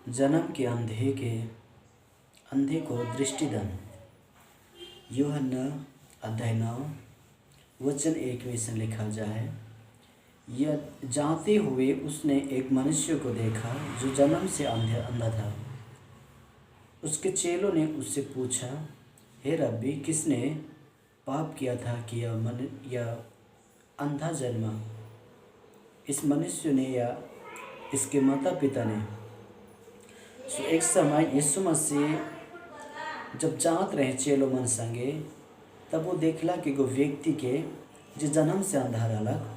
जन्म के अंधे को दृष्टिदान। यूहन्ना अध्याय 9 वचन 1 में ऐसा लिखा जाए, यह जाते हुए उसने एक मनुष्य को देखा जो जन्म से अंधा था। उसके चेलों ने उससे पूछा, हे रब्बी, किसने पाप किया था कि यह अंधा जन्मा, इस मनुष्य ने या इसके माता पिता ने? सो एक समय यीशु मसीह जब जात रहे चेलो मन संगे, तब वो देखला कि वो व्यक्ति के जो जन्म से अंधा रहलक।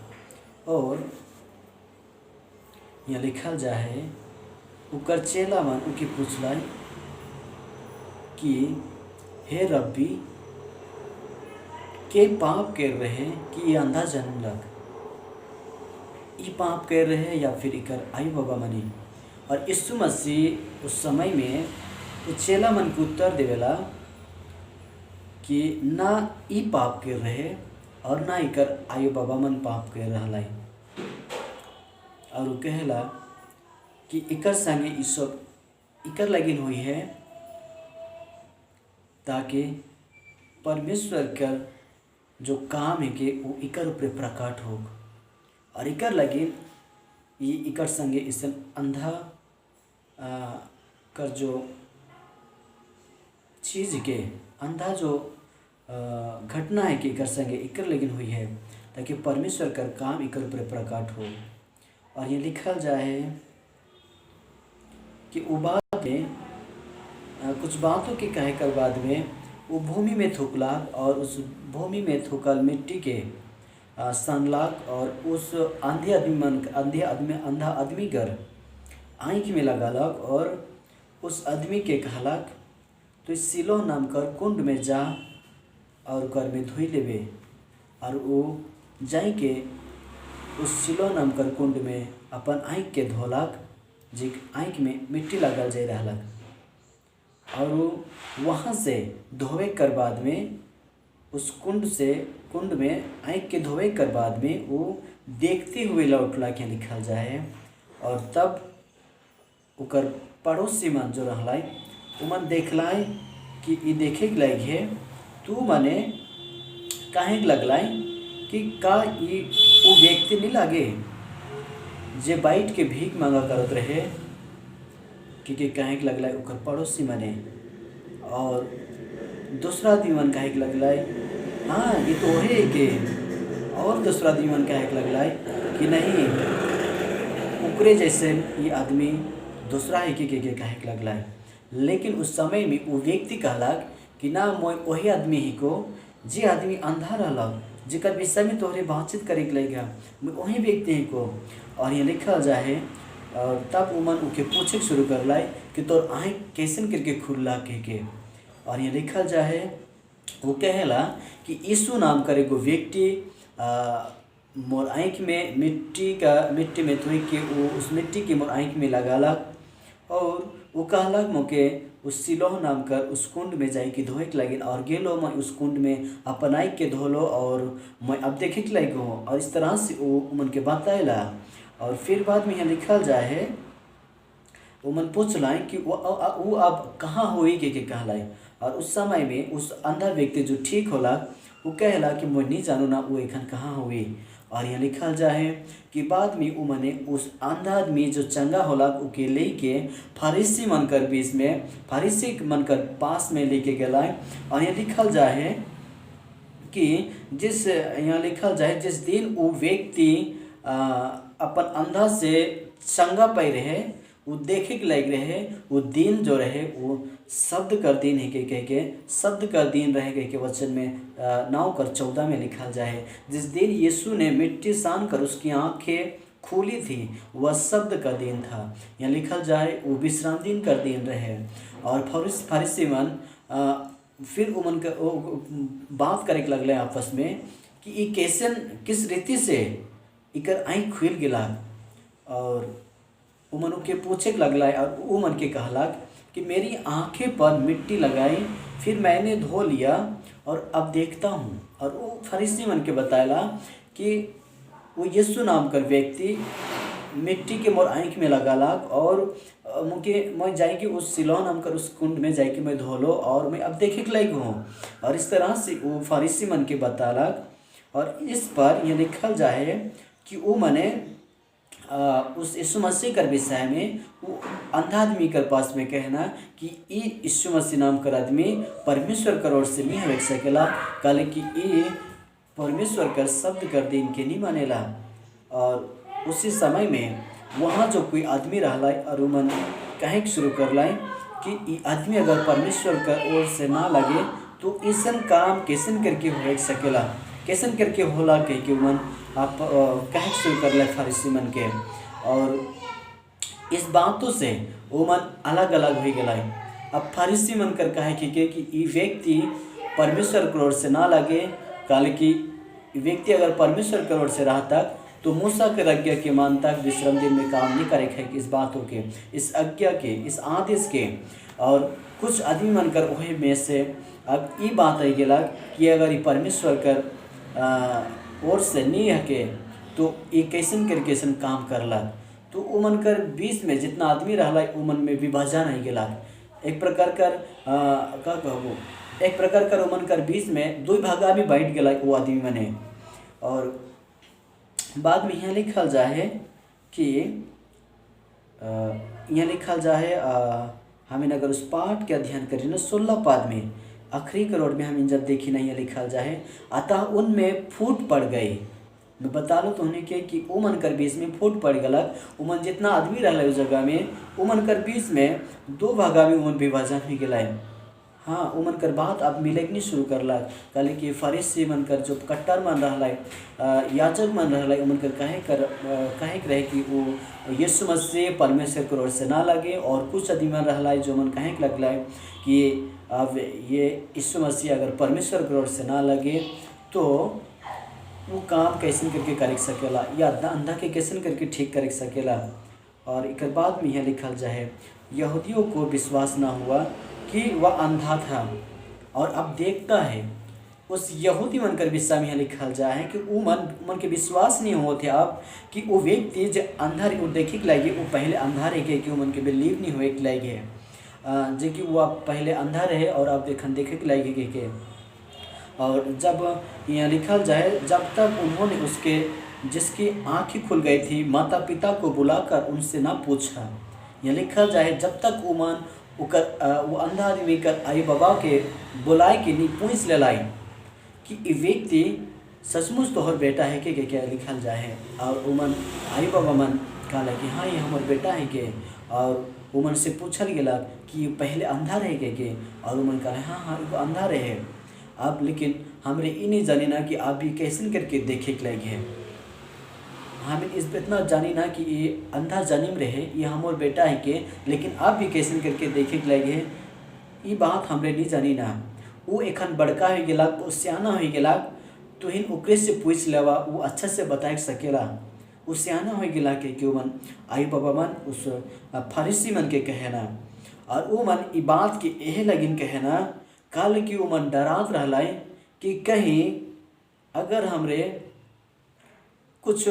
और यहाँ लिखल जाए, उकर चेला मन उनके पूछला कि हे रब्बी, के पाप कर रहे कि ये अंधा जन्मलक, ई पाप कर रहे या फिर इकर आई बाबा मनी? और यीशु मसीह उस समय में वो चेला मन को उत्तर देवेला कि ना ई पाप कर रहे और ना इकर आयु बाबा मन पाप कर रहा। और वो कहला कि इकर संगे ई सब इकर लगिन हुई है ताकि परमेश्वर कर जो काम है कि वो इकर ऊपर प्रकट हो। और इकर लगिन ये इकर संगे इस अंधा कर जो चीज़ के अंधा जो घटना है कि इकर संगे इकर लगिन हुई है ताकि परमेश्वर का काम इकर ऊपर प्रकट हो। और ये लिखल जाए कि वो बाद में कुछ बातों के कहे कर बाद में वो भूमि में थूकला और उस भूमि में थूकल मिट्टी के सनलाक और उस अंधा आदमी कर आँख में लगालक और उस आदमी के कहलक, तो इस सिलोह नाम कर कुंड में जा और कर में धोई लेबे। और वो जाई के उस सिलोह नाम कर कुंड में अपन आँख के धोलक, जे आँख में मिट्टी लगल जाए रहलक। और वो वहाँ से धोवे कर बाद में उस कुंड में आँख के धोवे कर बाद में वो देखते हुए लौटला के लिखल जाए। और तब उकर पड़ोसी मन जो रहलाई उमन देखलाई कि ई देखे के लायक है, तू मने काहे लगलाई कि का ई वो व्यक्ति नहीं लागे जे बैठ के भीख मांगा करत रहे, कि काहे लगलाई उकर पड़ोसी मने। और दूसरा दीवन काहे लगलाई, हाँ ये तो है के। और दूसरा दीवन काहे लगलाई कि नहीं, उकरे जैसे ये आदमी दूसरा है कि काहे लगलाई। लेकिन उस समय में वो व्यक्ति कहलक कि ना, मैं वही आदमी ही को जे आदमी अंधा रहलक, जेकर विषय में तोहरे बातचीत करे के लगा, मैं वही व्यक्ति ही को। और ये लिखल जाए, और तब उमन उके पूछे शुरू करलाई कि तोर आँख कैसन करके खुलला के। और ये लिखल जाए, वो कहेला कि यीशु नाम करे एगो व्यक्ति मोर आँख में मिट्टी में धोई के वो उस मिट्टी के मोर आँख में लगालक। और वो कहलक मोके उस सिलोह नाम कर उस कुंड में जाए कि धोए के लगिन। और गेलो मैं उस कुंड में अपन आँख के धोलो और मैं अब देखे के लग हूँ। और इस तरह से वो उमन के बताएला। और फिर बाद में यहाँ लिखल जाए, वो मन पूछलाई कि वो अब कहाँ हुई के कहलाई। और उस समय में उस अंधा व्यक्ति जो ठीक होला वो कहला कि मैं नहीं जानू ना वो एखन कहाँ हुई। और यहाँ लिखल जाए कि बाद में वो मने उस अंधा आदमी जो चंगा होला उके लेके फरीसी मन कर बीच में, फरीसी मन कर पास में लेके गला। और यहाँ लिखल जाए कि जिस दिन वो व्यक्ति अपन अंधा से चंगा पाई रहे, वो देखे के लायक रहे, वो दिन जो रहे वो शब्द कर दिन है के शब्द कर दिन रहे के वचन में 9:14 में लिखा जाए। जिस दिन यीशु ने मिट्टी सान कर उसकी आँखें खुली थी वह शब्द का दिन था। यहाँ लिखल जाए वो विश्राम दिन का दिन रहे। और फरीसी मन फिर उमन का बात करे के लगले आपस में कि ये कैसे किस रीति से इकर आँख खुल गिला। और उमन के पूछे के लगला और उमन के कहलक कि मेरी आँखें पर मिट्टी लगाई, फिर मैंने धो लिया और अब देखता हूँ। और वो फरीसी मन के बताएला कि वो यीशु नाम कर व्यक्ति मिट्टी के मोर आँख में लगालक और मुके मैं जाएगी उस सिलोन नाम कर उस कुंड में जाएगी मैं धोलो और मैं अब देखे के लायक हूँ। और इस तरह से वो फरीसी मन के बतालक। और इस पर यह लिखल जाए कि वो मने उस यीशु मसीह कर विषय में वो अंधा आदमी के पास में कहना कि ये यीशु मसीह नाम कर आदमी परमेश्वर कर ओर से नहीं हो सकेला, कल कि ये परमेश्वर का शब्द कर दिन के नहीं मानेला। और उसी समय में वहाँ जो कोई आदमी रहला और मन कहे शुरू कर लाए कि ये आदमी अगर परमेश्वर का ओर से ना लगे तो ऐसन काम कैसन करके हो सकेला, कैसन करके होला कह के मन आप कहे शुरू कर लाए फरीसी मन के। और इस बातों से वो मन अलग अलग हो गए। अब फरीसी मन कर कहे कि ये व्यक्ति परमेश्वर की ओर से ना लगे, कल कि व्यक्ति अगर परमेश्वर की ओर से रहता तो मूसा के आज्ञा के मानता विश्राम दिन में काम नहीं करे है इस बातों के, इस आज्ञा के, इस आदेश के। और कुछ आदमी मन कर वही में से अब ये बात आई गला कि अगर ये परमेश्वर कर ओर से नहीं है तो ये कैसन कर कैसन काम करला। तो वो मन कर बीच में जितना आदमी रहला वो मन में विभाजन आई गला। एक प्रकार कर का कहबो, एक प्रकार कर वो मन कर बीच में दो भागा में बैठ गला वो आदमी मने। और बाद में यहाँ लिखल जाए कि यहाँ लिखल जाए हमें अगर उस पाठ के अध्ययन करें ना 16 पाद में आखिरी करोड़ में हम जब देखी ना, यहाँ लिखल जाए अतः उनमें फूट पड़ गई। मैं बता लो तो उन्हें कि उमन कर बीच में फूट पड़ गलक। उमन जितना आदमी रहा उस जगह में उमन कर बीच में दो भागा में उमन विभाजन हो गया। हाँ, उमन कर बात अब मिलेगनी शुरू करला। कल कि फरीसी मन कर जो कट्टर मन रहा याजक मन रहा उमन कर कहे रहे कि वो यीशु मसीह परमेश्वर की ओर से ना लगे। और कुछ आदमी मन रहा जो मन कहे लगला कि अब ये यीशु मसीह अगर परमेश्वर की ओर से ना लगे तो वो काम कैसे करके कर सकेला या अंधा के कैसे करके ठीक कर सकेला। और एक बाद में यह लिखल जाए यहूदियों को विश्वास ना हुआ कि वह अंधा था और अब देखता है। उस यहूदी मन कर विषय में लिखल जाए कि वो मन के विश्वास नहीं होते अब कि वो व्यक्ति जो अंधा वो देखे के लगे वो पहले अंधा रह गए कि वो मन के बिलीव नहीं हुए के लगे जो कि वो पहले अंधा रहे और अब देखे के लगे के। और जब यहाँ लिखल जाए जब तक उन्होंने उसके जिसकी आँखें खुल गई थी माता पिता को बुलाकर उनसे ना पूछा। यह लिखल जाए जब तक उमन वो अंधा आदमी कर आई बाबा के बुलाए कि नहीं पूछ ले लाई कि ये व्यक्ति सचमुच तोहर बेटा है के क्या लिखल जाए। और उमन आई बाबा मन कहला कि हाँ ये हमार बेटा है के। और उमन से पूछल गया कि पहले अंधा रह के। और उमन कहला हाँ हाँ वो अंधा रहे अब, लेकिन हमरे ये नहीं जानी ना कि आप भी कैसे करके देखे के लगे हैं। हमें इस पर इतना जानी ना कि ये अंधा जन्म रहे ये हमार बेटा है के, लेकिन आप भी कैसे करके देखे के लगे हैं ये बात हमरे नहीं जानी ना। वो एखन बड़का हो गया वो सियाना हो गया तो हिन ओकरे से पूछ लेवा वो अच्छा से बता सकेला। वो सियाना हो गया के क्यों मन आई बाबा मन उस फरीसी मन के कहना। और वो मन ये बात के यह लगिन कहना काल कि वो मन डरात रहला कि कहीं अगर हमरे कुछ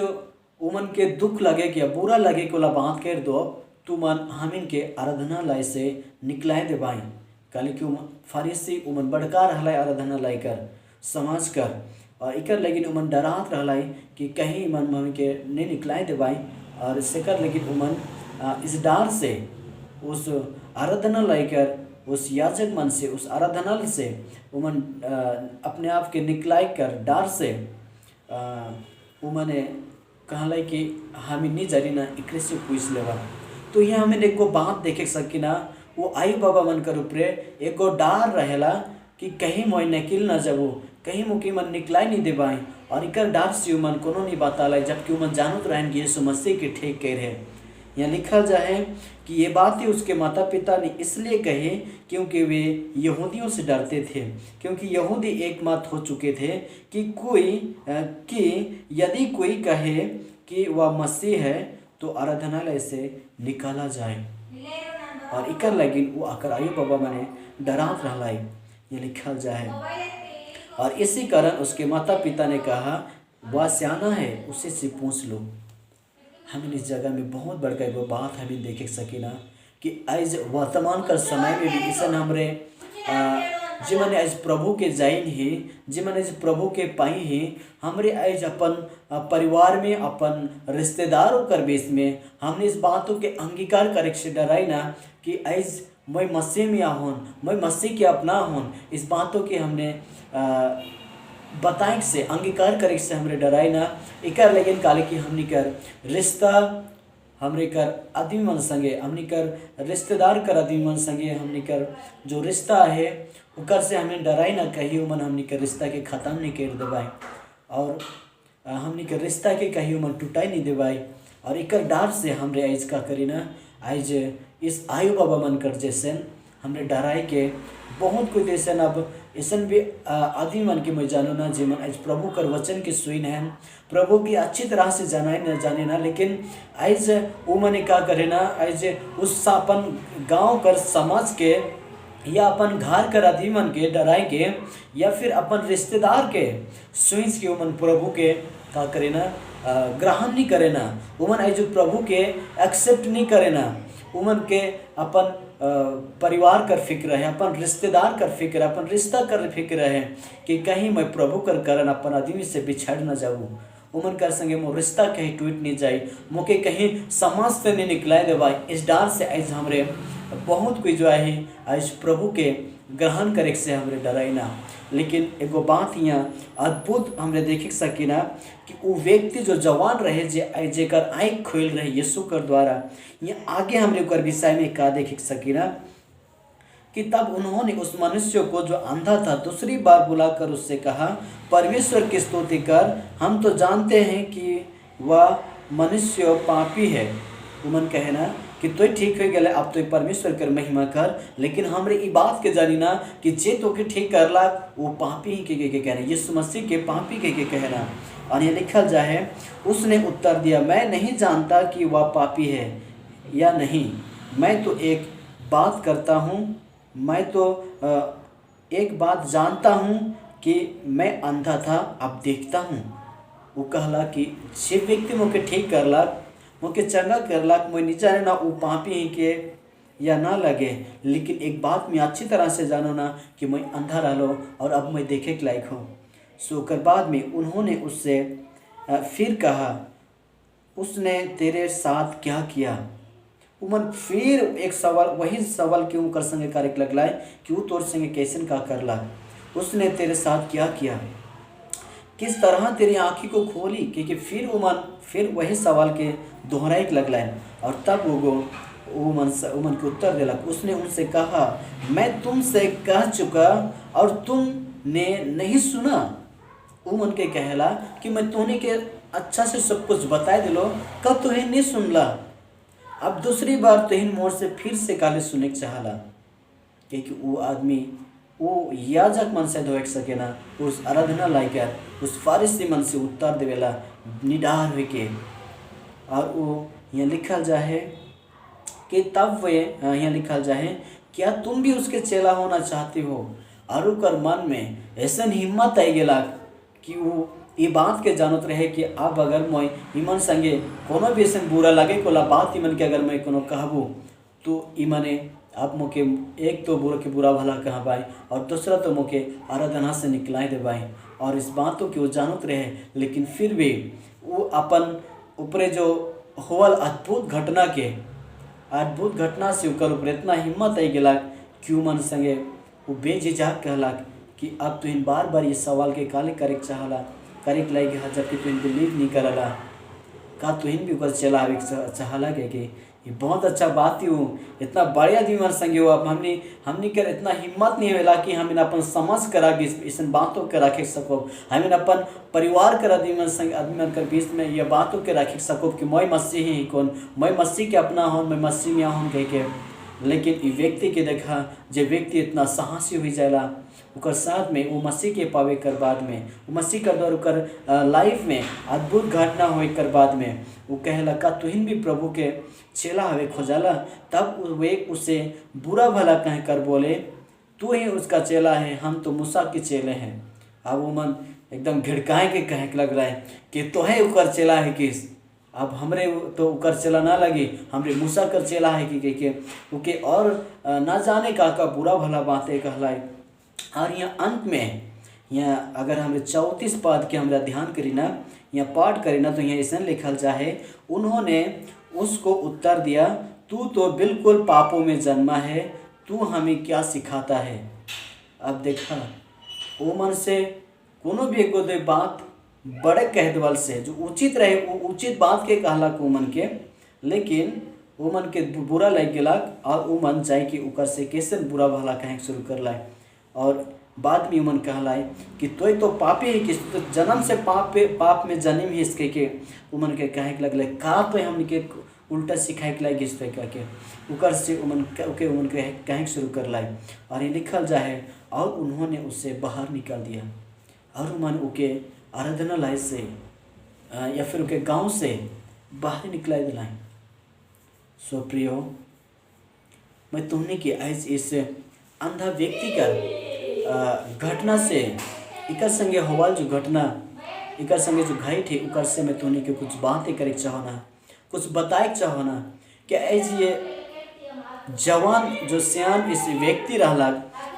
उमन के दुख लगे कि बुरा लगे कि वाला बात कर दो तो मन हमिन के आराधनालय से निकलाए दे बाई। कल कि फरीसी उमन बड़का रहला आराधनालय कर समाज कर। और इकर लेकिन उमन डरात रहला कि कहीं मन हम के नहीं निकलाए दे बाई। और सेकर लेकिन उमन इस डर से उस आराधनालय कर उस याजक मन से उस आराधनालय से उमन अपने आप के निकलाए कर डर से उमने कहला कि हमें नहीं जानी ना एकरे से पूछ लेवा। तो यहाँ हमें एक बात देखे सकी ना वो आई बाबा मन कर ऊपरे एक डर रहेला कि कहीं मोई निकल ना जाबो कहीं मुकी मन निकलाई नहीं दे पाए। और इकर डर से उमन कोनो नहीं बताला जबकि उमन जानत रहन कि यीशु मसीह के ठीक कह रहे। यहाँ लिखा जाए कि ये बातें उसके माता पिता ने इसलिए कहे क्योंकि वे यहूदियों से डरते थे, क्योंकि यहूदी एक मत हो चुके थे कि यदि कोई कहे कि वह मसीह है तो आराधनालय से निकाला जाए। और इकर लगी वो आकर आयु बाबा मने डरात रहला ये लिखा जाए। और इसी कारण उसके माता पिता ने कहा वह सियाना है उसे से पूछ लो। हमें इस जगह में बहुत बड़का एगो बात हमें देखे सकीना कि आज वर्तमान का समय में भी ऐसा हमरे जे मने आज प्रभु के जाइन ही, जे मने आज प्रभु के पाई ही, हमरे आज अपन परिवार में, अपन रिश्तेदारों कर बीच में हमने इस बातों के अंगीकार करे से डराई ना कि आज मैं मसीह में आहूँ, मैं मसीह के अपना हूँ। इस बातों के हमने बताए से, अंगीकार करे से हमरे डराई ना। एकर लेकिन काले कि हमनी कर रिश्ता हमरे कर आदमी मन संगे, हमनी कर रिश्तेदार कर आदमी मन संगे, हमनी कर जो रिश्ता है उकर से हमें डराई ना कहीं मन हमनी कर रिश्ता के ख़त्म नहीं कर देवाई, और हमनी कर रिश्ता के कहीं मन टूटाई नहीं देवाई। और एकर डर से हमरे आज का करी ना, आज इस आयु बाबा मन कर जैसे हमने डराई के बहुत कुछ ऐसा अब ऐसा भी आदमी मन के मैं जानू ना जीवन आज प्रभु कर वचन के सुइन है, प्रभु की अच्छी तरह से जाना न जाने ना, लेकिन आज वो मने क्या करे ना, आज उस अपन गांव कर समाज के या अपन घर कर आदमी मन के डराए के या फिर अपन रिश्तेदार के सुइंस के उमन प्रभु के का करे ना, ग्रहण नहीं करे ना, उमन आज प्रभु के एक्सेप्ट नहीं करे ना, उमन के अपन परिवार कर फिक्र है, अपन रिश्तेदार कर फिक्र है, अपन रिश्ता कर फिक्र है कि कहीं मैं प्रभु कर करन अपन आदमी से बिछड़ न जाऊँ, उमन कर संगे मो रिश्ता कहीं टूट नहीं जाए, मोके कहीं समाज से नहीं निकलाए दे भाई। इस डर से आज हमरे बहुत कोई जो है आज प्रभु के ग्रहण करे से हमरे डराई ना। लेकिन एगो बात यहाँ अद्भुत हमरे देख सकी ना कि वो व्यक्ति जो जवान रहे जेकर आँख खोल रहे यीशु कर द्वारा, ये आगे हमरे ओकर विषय में का देख सकी ना कि तब उन्होंने उस मनुष्य को जो अंधा था दूसरी बार बुलाकर उससे कहा, परमेश्वर की स्तुति कर, हम तो जानते हैं कि वह मनुष्य पापी है। उमन कहे ना कि तो ठीक हो गया, अब तो परमेश्वर कर महिमा कर, लेकिन हमरे ई बात के जानी ना कि जे तो के ठीक करला वो पापी ही के कहना, यीशु मसीह के पापी के कहना। और ये लिखल जाए, उसने उत्तर दिया, मैं नहीं जानता कि वह पापी है या नहीं, मैं तो एक बात करता हूँ, मैं तो एक बात जानता हूँ कि मैं अंधा था अब देखता हूँ। वो कहला कि जे व्यक्ति मोके ठीक करला, मोके चंगा करला, मैं नहीं जाने ना वो पापी ही के या ना लगे, लेकिन एक बात मैं अच्छी तरह से जानो ना कि मैं अंधा रहो और अब मैं देखे के लायक हूँ। सो कर बाद में उन्होंने उससे फिर कहा, उसने तेरे साथ क्या किया। उमन फिर एक सवाल, वही सवाल क्यों कर संगे कार्य लगला है कि वो तोर संगे कैसे का करला, उसने तेरे साथ क्या किया, किस तरह तेरी आँखी को खोली, क्योंकि फिर उमन फिर वही सवाल के दोहराए के लगला है। और तब वो उमन के उत्तर दिलक, उसने उनसे कहा, मैं तुमसे कह चुका और तुमने नहीं सुना। उमन के कहला कि मैं तोने के अच्छा से सब कुछ बता दिलो, कब तुहे नहीं सुनला, अब दूसरी बार तुहिन मोर से फिर से काले सुने के चाहला, क्योंकि वो आदमी वो याजक मन से धोए सके ना, उस आराधना लायक उस फारिसी मन से उत्तर देवेला निडार हुए के। और वो यहाँ लिखल जाए कि तब वे यहाँ लिखल जाए, क्या तुम भी उसके चेला होना चाहते हो। और ओकर मन में ऐसा हिम्मत आई गेला कि वो ये बात के जानत रहे कि अब अगर मैं इमन संगे कोनो भी ऐसा बुरा लगे कोला बात इमन के अगर मैं कोनो कहबू तो इमने अब मोके एक तो बुरा के बुरा भला कहा भाई और दूसरा तो मोके आराधना से निकलाए दे भाई। और इस बातों के वो जानत रहे, लेकिन फिर भी वो अपन ऊपरे जो होवल अद्भुत घटना से ओकर ऊपर इतना हिम्मत आई गेला कि मन संगे वो बेझिझक कहला कि अब तुहिन बार बार ये सवाल के काले करे चाहला करे के लायक है, जबकि तुहिन बिलीव नहीं करला, का तुहिन भी ओकर चला आवे चाहला के ये बहुत अच्छा बात ही हूँ। इतना बढ़िया दिमाग संगे हो, अब हमनी कर इतना हिम्मत नहीं होला कि हम अपन समझ करा के इस बातों के रखे सको, हमें अपन परिवार कर आदमी कर बीच में ये बातों के रखे सको कि मैं मसीह ही कौन, मैं मसीह के अपना हूँ, मैं मसीह में हूँ कह के। लेकिन ये व्यक्ति के देखा जो व्यक्ति इतना साहसी हो जाएला उकर साथ में वो मसीह के पावे कर बाद में वो मसीह कर द्वारा उकर लाइफ में अद्भुत घटना होए कर बाद में वो कहला का तुहिन भी प्रभु के चेला हवे खोजाला। तब वे उसे बुरा भला कह कर बोले, तू ही उसका चेला है, हम तो मूसा के चेले हैं। अब वो मन एकदम घिड़काए के कहे लग रहा है कि तो है उकर चेला है किस। अब हमरे तो उकर चला ना लगी, हमरे मूसा कर चला है कि के उके और ना जाने का बुरा भला बातें कहलाई। और यहाँ अंत में यहाँ अगर हमरे 34 पद के हमरा ध्यान करी ना, यहाँ पाठ करी ना, तो यहाँ ऐसा लिखल जाए, उन्होंने उसको उत्तर दिया, तू तो बिल्कुल पापों में जन्मा है, तू हमें क्या सिखाता है। अब देखा वो मन से कोनो भी एगो दे बात बड़े कह देवल से जो उचित रहे वो उचित बात के कहला को मन के, लेकिन वो मन के बुरा लग गेलक और वो मन जाए कि उकर से कैसे बुरा भला कहे शुरू कर लाए। और बाद में मन कहलाए कि तो पापी ही, किस तो जन्म से पाप में जन्म ही इसके के वो मन के कहे लगल का तो हमन के उल्टा सिखाए के लाए घिस कह के उकर से उमन के कहे शुरू कर लाए। और ये लिखल जाए और उन्होंने उससे बाहर निकाल दिया और उमन उके आराधनालय से या फिर उनके गांव से बाहर निकला दिलाएं। सो प्रियो, मैं तुमने की आज इस अंधा व्यक्ति का घटना से इकर संगे होवाल जो घटना इकर संगे जो घाई थे उकर से मैं तुमने के कुछ बातें करे चाहना, कुछ बताए चाहना कि आज ये जवान जो सियान इस व्यक्ति रहला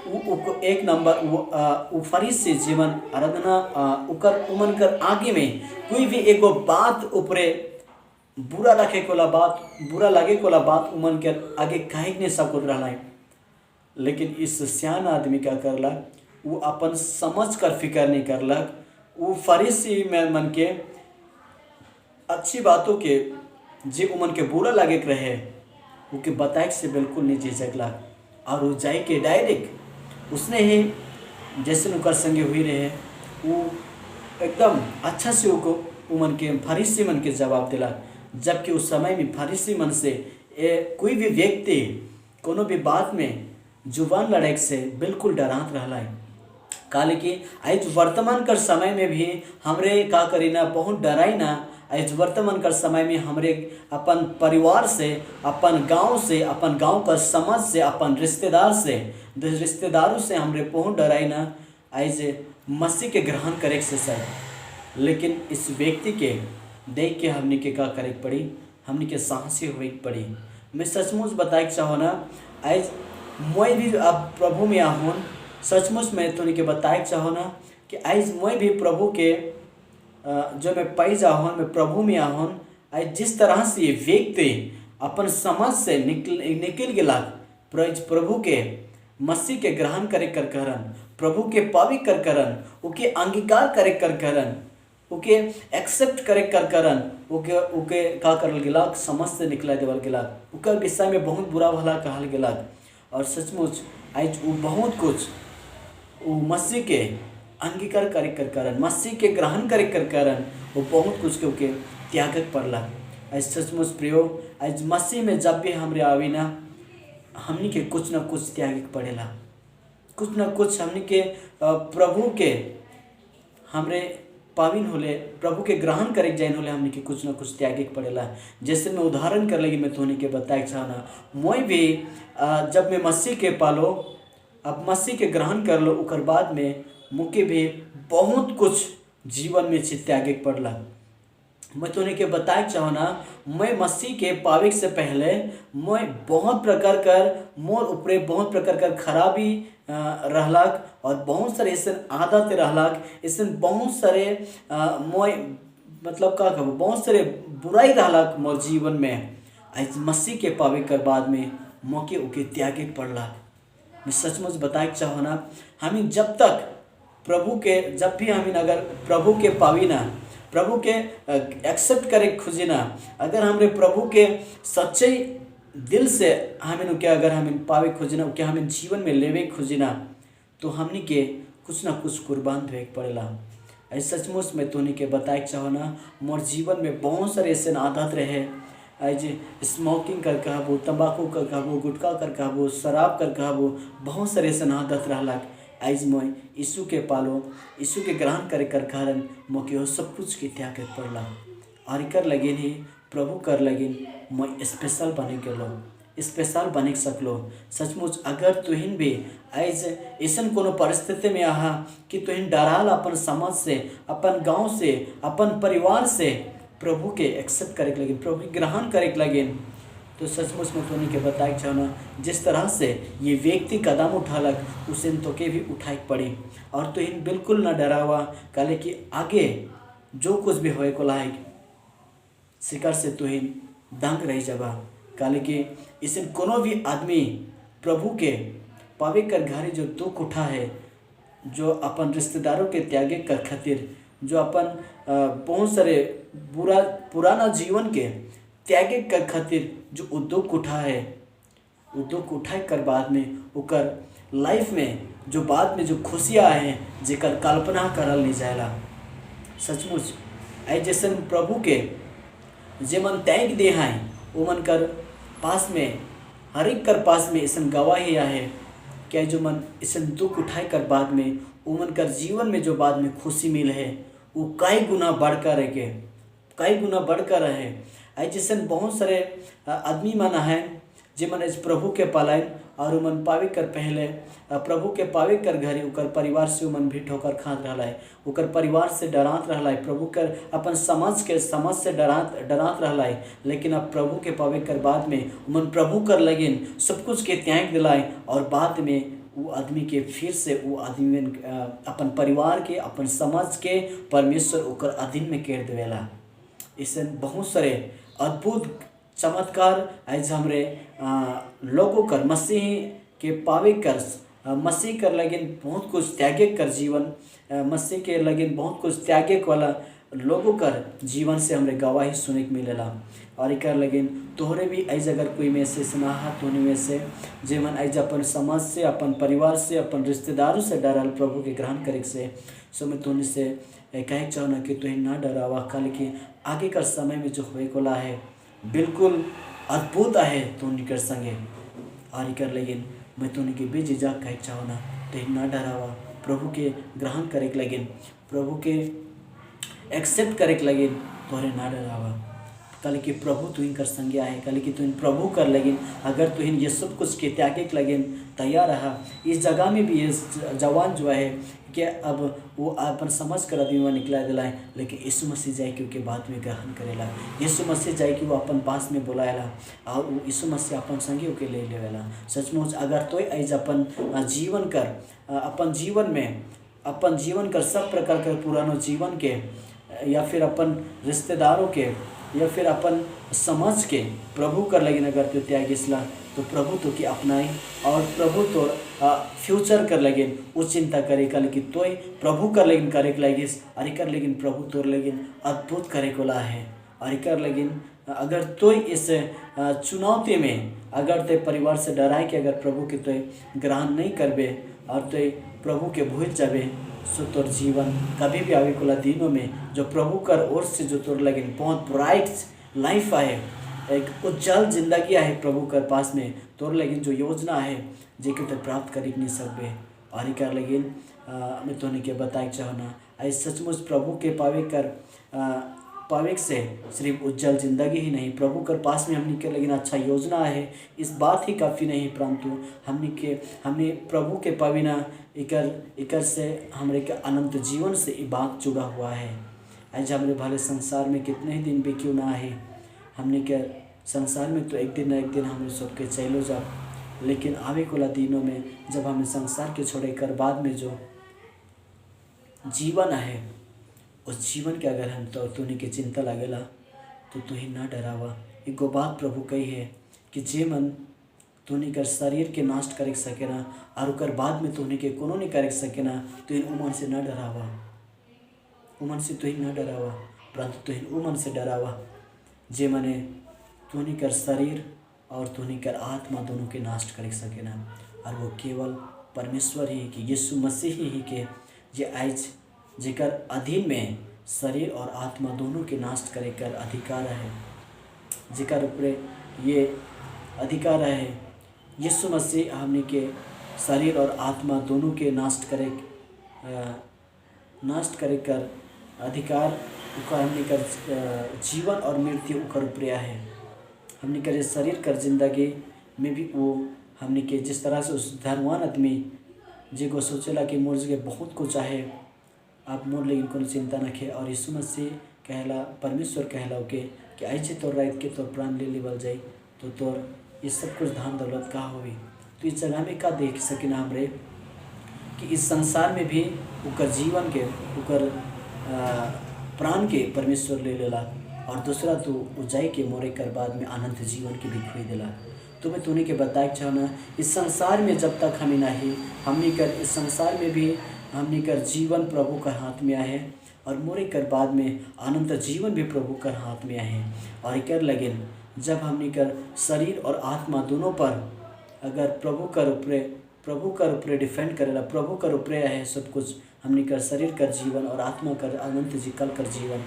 वो एक नंबर वो फरीसी जीवन आराधना उकर उमन कर आगे में कोई भी एगो बात ऊपरे बुरा रखे कोला बात बुरा लगे कोला बात उमन के आगे कहे नहीं सकल रहा। लेकिन इस सियान आदमी क्या करला, वो अपन समझ कर फिक्र नहीं करलक, वो फरीसी में मन के अच्छी बातों के जे उमन के बुरा लगे रहे वो के बताए से बिल्कुल नहीं झिझकला और वो जाए के डायरेक्ट उसने ही जैसे उनका संगे हुई रहे वो एकदम अच्छा से उनको उमन के फरीसी मन के जवाब दिला। जबकि उस समय में फरीसी मन से कोई भी व्यक्ति कोनो भी बात में जुबान लड़ाई से बिल्कुल डरात रहला है। काले कि आज वर्तमान कर समय में भी हमरे का करीना बहुत डराई ना। आज वर्तमान कर समय में हमरे अपन परिवार से, अपन गांव से, अपन गांव का समाज से, अपन रिश्तेदारों से हमरे बहुत डराई ना। आज मसीह के ग्रहण करे से शायद, लेकिन इस व्यक्ति के देख के हमने के का करे पड़ी, हमने के साहसी हुई पड़ी। मैं सचमुच बताए चाहो ना, आज मैं भी अब प्रभु में आहूँ, सचमुच मैं थोड़ी के बताए चाहो ना कि आज मैं भी प्रभु के जो मैं पाई जाऊँ, मैं प्रभु में आहूँ। आज जिस तरह से ये व्यक्ति अपन समाज से निकल गया, प्रभु के मसीह के ग्रहण करे कर करन, प्रभु के पावी कर करन, उके अंगीकार करे कर करन, उके एक्सेप्ट करे कर करन, उके का करल गिला, समझ से निकला देवल गिला, उकर विषय में बहुत बुरा भला कहल गिला। और सचमुच आज वो बहुत कुछ वो मसीह के अंगीकार करे कर करन, मसीह के ग्रहण करे कर करन, वो बहुत कुछ के उके त्यागक पड़ला। आज सचमुच प्रियो, आज मसीह में जब भी हमरे आवी ना, हमनी के कुछ ना कुछ त्यागक पड़ेला, कुछ ना कुछ हमनी के प्रभु के हमरे पाविन होले, प्रभु के ग्रहण करे जाइन होले, हमने के कुछ ना कुछ त्यागे के पड़ेला। जैसे मैं उदाहरण कर लगी, मैं तोहनी के बताए चाहना, मैं भी जब मैं मसीह के पालो, अब मसीह के ग्रहण कर लो, उकर बाद में मुके भी बहुत कुछ जीवन में से त्यागे के पड़ला। मैं तोहनी के बताए चाहना, मैं मसीह के पावे से पहले मैं बहुत प्रकार कर मोर ऊपरे बहुत प्रकार कर खराबी रहलक और बहुत सारे ऐसे आदत रहलक, ऐसे बहुत सारे मोय मतलब का कहूँ बहुत सारे बुराई रहलक मोर जीवन में। आज मसीह के पावे कर बाद में मौके उके त्यागे पड़ला। मैं सचमुच बताए चाहो ना, हमें जब तक प्रभु के जब भी हमें अगर प्रभु के पावी ना, प्रभु के एक्सेप्ट करे खुजी ना, अगर हमरे प्रभु के सच्चे दिल से हमें क्या अगर हमें पावे खोजना, क्या हमें जीवन में लेवे खोजना, तो हमने के कुछ ना कुछ कुर्बान देवे पड़ेला। ऐसे सचमुच में तोहनी के बताए चाहो ना, मोर जीवन में बहुत सारे ऐसे आदत रहे, आज स्मोकिंग कर कहबो, तंबाकू कर कहबो, गुटखा कर कहबो, शराब कर कहबो, बहुत सारे ऐसे आदत रहलक। आज मैं यीशु के पालो, यीशु के ग्रहण करे कर कारण मोके सब कुछ के त्याग पड़ला और कर लगिन ही प्रभु कर लगिन मैं स्पेशल बने गेलो, स्पेशल बने सकलो। सचमुच अगर तुहिन भी आज ऐसा कोनो परिस्थिति में आहा कि तुहिन डराल अपन समाज से, अपन गांव से, अपन परिवार से, प्रभु के एक्सेप्ट करे के लगिन, प्रभु के ग्रहण करे के लगिन, तो सचमुच में तोनी के बताए चाहना जिस तरह से ये व्यक्ति कदम उठालक उसे तो के भी उठाए पड़ी। और तो इन बिल्कुल न डरावा, काले कि आगे जो कुछ भी होए को लायक शिकार से तो इन दंग रही जाबा। काले कि इसे कोनो भी आदमी प्रभु के पावे कर घरे जो दुख उठा है, जो अपन रिश्तेदारों के त्यागे कर खातिर, जो अपन बहुत सारे पुराना जीवन के त्यागे कर खातिर जो उद्योग उठा है, उद्योग उठाए कर बाद में ओकर लाइफ में जो बाद में जो खुशियाँ हैं जेकर कल्पना करल नहीं जाएला। सचमुच ऐ जैसन प्रभु के जे मन त्याग दे हैं वो मन कर पास में हर एक कर पास में ऐसा गवाही है क्या जो मन ऐसा दुख उठाए कर बाद में वो मन कर जीवन में जो बाद में खुशी मिल है वो कई गुना बढ़कर के कई गुना बढ़कर है। ऐ जैसे बहुत सारे आदमी मन है जे मन इस प्रभु के पालायन और मन पावे कर पहले प्रभु के पावे कर घरे उकर परिवार से मन भी ठोकर खात रहा है, उकर परिवार से डरात रहा है, प्रभु कर अपन समझ से डरात रहा है। लेकिन अब प्रभु के पावे कर बाद में मन प्रभु कर लगिन सब कुछ के त्याग दिलाए और बाद में वो आदमी के फिर से वो आदमी अपन परिवार के अपन समाज के परमेश्वर उकर अधीन में कर देवेला। इससे बहुत सारे अद्भुत चमत्कार आज हमरे लोगों कर मसीह के पावे कर मसीह कर लगिन बहुत कुछ त्यागे कर जीवन मसीह के लगिन बहुत कुछ त्यागे वाला लोगों कर जीवन से हमरे गवाही सुने के मिलेला। और एक लगिन तोहरे भी ऐज अगर कोई में से स्नाहत होने में से जे मन ऐज अपन समाज से अपन परिवार से अपन रिश्तेदारों से डरल प्रभु के ग्रहण करे से सो मैं तोने से कहे चाहना कि तुम ना डरावा, कल के आगे का समय में जो होए कोला है बिल्कुल अद्भुत है तो निकर संगे। और कर लेकिन मैं तो उनके बेझिझक कहे चाहना तो ना डरावा, प्रभु के ग्रहण करे के लगिन प्रभु के एक्सेप्ट करे के लगिन तोहरे ना डरावा। कल कि प्रभु तुहिन कर संज्ञा है, कल कि तुहिन प्रभु कर लगिन अगर तुहिन ये सब कुछ के त्यागे के लगिन तैयार रहा। इस जगह में भी ये जवान जो है कि अब वो अपन समझ कर अभी वहाँ निकला दिलाए, लेकिन यीशु मसीह जाए कि उसके बाद में ग्रहण करेला, यीशु मसीह जाए कि वो अपन पास में बुलाएला और वो यीशु मसीह अपन संगी के ले लेवेला। सचमुच अगर तो ऐज अपन जीवन कर अपन जीवन कर सब प्रकार के पुरानो जीवन के या फिर अपन रिश्तेदारों के या फिर अपन समझ के प्रभु कर लगिन अगर तो त्यागिसला तो प्रभु तो की अपनाई और प्रभु तो फ्यूचर कर लगिन वो चिंता करे कल कि तो प्रभु कर लगिन करे के लगिस और कर लगिन प्रभु तोर लगिन अद्भुत करे को ला है। और कर लगिन अगर तो इस चुनौती में अगर ते परिवार से डराए कि अगर प्रभु के तो ग्रहण नहीं करबे और तो प्रभु के भूल जाबे सो तोर जीवन कभी भी आवे कोला दिनों में जो प्रभु कर ओर से जो तोर लगिन बहुत ब्राइट लाइफ आए, एक उज्जवल जिंदगी है प्रभु कर पास में तोर लगिन जो योजना है जे के तो प्राप्त कर नहीं सकबे। और कर लगिन मैं तोने के बताए चाहना आई सचमुच प्रभु के पावे से सिर्फ उज्जवल जिंदगी ही नहीं, प्रभु कर पास में हमने के लगिन अच्छा योजना है इस बात ही काफ़ी नहीं, परंतु हमने प्रभु के पाविना इकर से हमरे के अनंत जीवन से ये बात जुड़ा हुआ है। आज हमारे भले संसार में कितने ही दिन भी क्यों ना है, हमने के संसार में तो एक दिन न एक दिन हमें सबके चलो जा, लेकिन आवे कोला दिनों में जब हमें संसार के छोड़े कर बाद में जो जीवन है उस जीवन के अगर हम तो तुनी के चिंता लगेला तो तू ही ना डरावा। एगो बात प्रभु कही है कि जे मन तुनी कर शरीर के नष्ट कर सकेना और कर बाद में तुनी के कोनो नहीं कर सकेना तो इन उमन से ना डरावा, उमन से तुही ना डरावा, परंतु तुही उमन से डरावा जे मने तुनी कर शरीर और तुनी कर आत्मा दोनों के नष्ट कर सकेना। और वो केवल परमेश्वर ही कि यीशु मसीह ही के जे आज जेकर अधीन में शरीर और आत्मा दोनों के नष्ट करे कर अधिकार है, जेकर ऊपर ये अधिकार है यीशु मसीह हमने के शरीर और आत्मा दोनों के नष्ट करे कर अधिकार उकर हमने कर जीवन और मृत्यु उकर ऊपर है। हमने करे शरीर कर जिंदगी में भी वो हमने के जिस तरह से उस धर्मवान आदमी जी को सोचेला कि मोर जगह बहुत कुछ है आप मोर लेकिन कोनो चिंता न खे और यीशु मसीह कहला परमेश्वर कहला के कि ऐसे तोर रात के तोर प्राण ले लेवल जाई तो तोर ये सब कुछ धन दौलत का होई। तो इस जगह में का देख सकिन हमरे कि इस संसार में भी उकर जीवन के उकर प्राण के परमेश्वर ले लेला और दूसरा तो ऊंचाई के मोरे कर बाद में अनंत जीवन के भी खोई देला। तो मैं तूने के बताए चाहना इस संसार में जब तक हमें नहीं हमने कर इस संसार में भी हमने कर जीवन प्रभु का हाथ में आए और मोरे कर बाद में अनंत जीवन भी प्रभु कर हाथ में आए और कर लगे जब हमने कर शरीर और आत्मा दोनों पर अगर प्रभु कर ऊपरे डिफेंड करेला प्रभु कर ऊपरे है सब कुछ हमने कर शरीर कर जीवन और आत्मा कर अनंत जी कल कर जीवन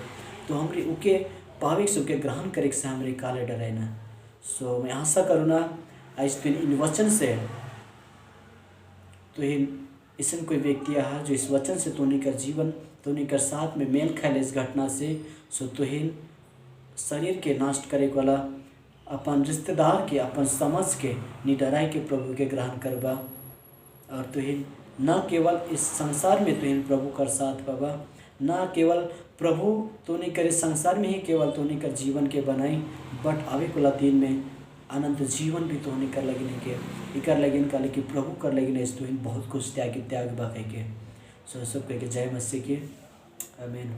तो हमरे उके पाविक सुके ग्रहण करे से हमरे काले डरे ना। सो मैं आशा करूँ ना आज दिन इन वचन से तो ऐसा कोई व्यक्ति है जो इस वचन से तो कर जीवन तो कर साथ में मेल खाए इस घटना से सो तो शरीर के नष्ट करे वाला अपन रिश्तेदार के अपन समझ के निडराई के प्रभु के ग्रहण करबा और तुहिन न केवल इस संसार में तुहिन प्रभु कर साथ पाबा न केवल प्रभु तो नहीं करे संसार में ही केवल तो नहीं कर जीवन के बनाई बट आवे कुला दिन में अनंत जीवन भी तो नहीं कर लगिन के इकर लगिन का लेकिन प्रभु कर लगिन इस तुहिन बहुत कुछ त्याग बा कह के सो सब कह के जय मसीह के आमीन।